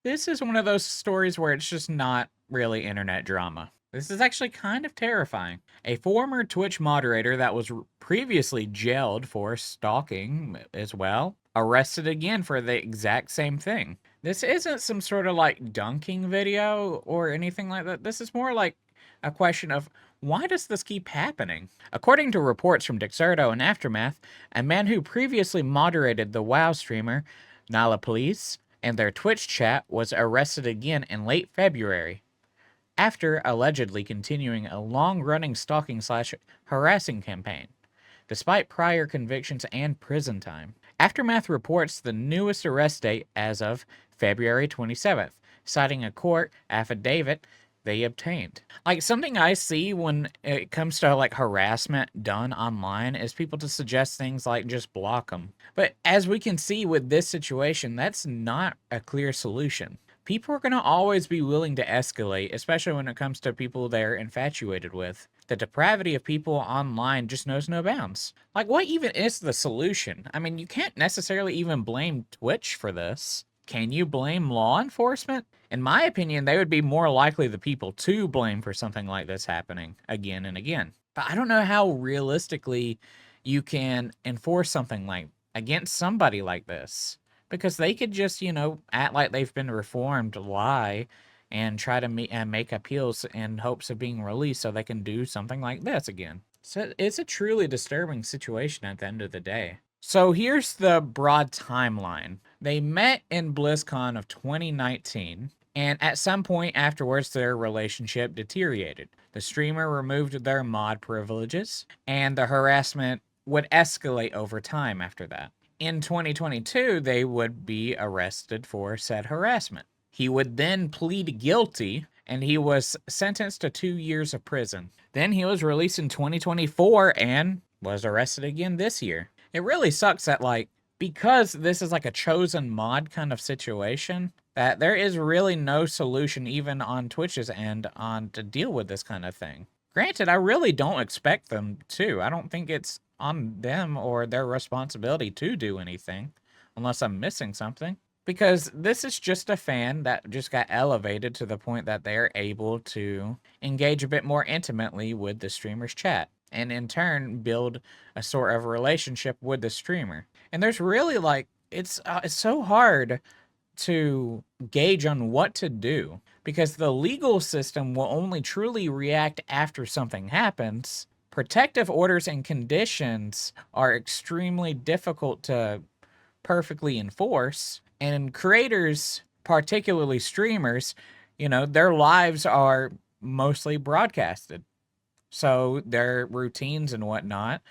This is one of those stories where it's just not really internet drama. This is actually kind of terrifying. A former Twitch moderator that was previously jailed for stalking as well, arrested again for the exact same thing. This isn't some sort of like dunking video or anything like that. This is more like a question of why does this keep happening? According to reports from Dexerto and Aftermath, a man who previously moderated the WoW streamer Nala Police and their Twitch chat was arrested again in late February after allegedly continuing a long-running stalking/harassing campaign, despite prior convictions and prison time. Aftermath reports the newest arrest date as of February 27th, citing a court affidavit they obtained. Like, something I see when it comes to like harassment done online is people to suggest things like just block them. But as we can see with this situation, that's not a clear solution. People are going to always be willing to escalate, especially when it comes to people they're infatuated with. The depravity of people online just knows no bounds. Like, what even is the solution? I mean, you can't necessarily even blame Twitch for this. Can you blame law enforcement? In my opinion, they would be more likely the people to blame for something like this happening again and again. But I don't know how realistically you can enforce something like against somebody like this, because they could just, act like they've been reformed, lie, and try to make appeals in hopes of being released so they can do something like this again. So it's a truly disturbing situation at the end of the day. So here's the broad timeline. They met in BlizzCon of 2019, and at some point afterwards, their relationship deteriorated. The streamer removed their mod privileges, and the harassment would escalate over time after that. In 2022, they would be arrested for said harassment. He would then plead guilty, and he was sentenced to 2 years of prison. Then he was released in 2024 and was arrested again this year. It really sucks that, like, because this is like a chosen mod kind of situation, that there is really no solution even on Twitch's end on to deal with this kind of thing. Granted, I really don't expect them to. I don't think it's on them or their responsibility to do anything, unless I'm missing something. Because this is just a fan that just got elevated to the point that they're able to engage a bit more intimately with the streamer's chat, and in turn build a sort of relationship with the streamer. And there's really like, it's so hard to gauge on what to do, because the legal system will only truly react after something happens. Protective orders and conditions are extremely difficult to perfectly enforce, and creators, particularly streamers, their lives are mostly broadcasted. So their routines and whatnot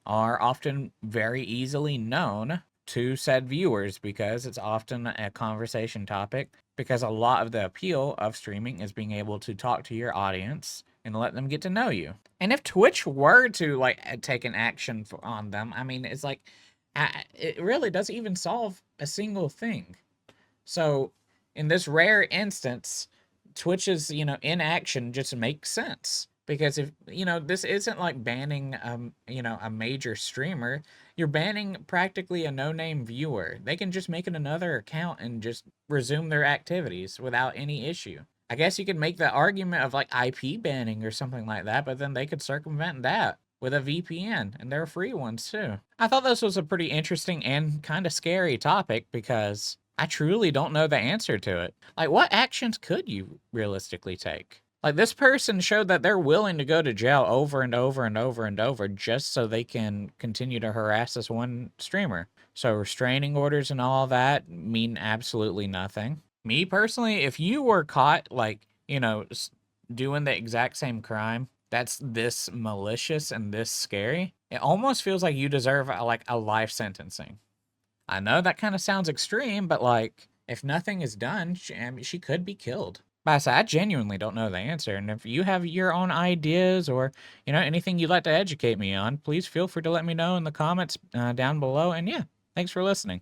are often very easily known to said viewers, because it's often a conversation topic, because a lot of the appeal of streaming is being able to talk to your audience and let them get to know you. And if Twitch were to like take an action on them, I mean, it's like, it really doesn't even solve a single thing. So in this rare instance, Twitch's, inaction just makes sense. Because if, this isn't like banning, a major streamer. You're banning practically a no-name viewer. They can just make another account and just resume their activities without any issue. I guess you could make the argument of like IP banning or something like that, but then they could circumvent that with a VPN, and there are free ones too. I thought this was a pretty interesting and kind of scary topic, because I truly don't know the answer to it. Like, what actions could you realistically take? Like, this person showed that they're willing to go to jail over and over and over and over just so they can continue to harass this one streamer. So restraining orders and all that mean absolutely nothing. Me personally, if you were caught, like, doing the exact same crime that's this malicious and this scary, it almost feels like you deserve like a life sentencing. I know that kind of sounds extreme, but like, if nothing is done, she could be killed. But I said, I genuinely don't know the answer. And if you have your own ideas or, anything you'd like to educate me on, please feel free to let me know in the comments down below. And yeah, thanks for listening.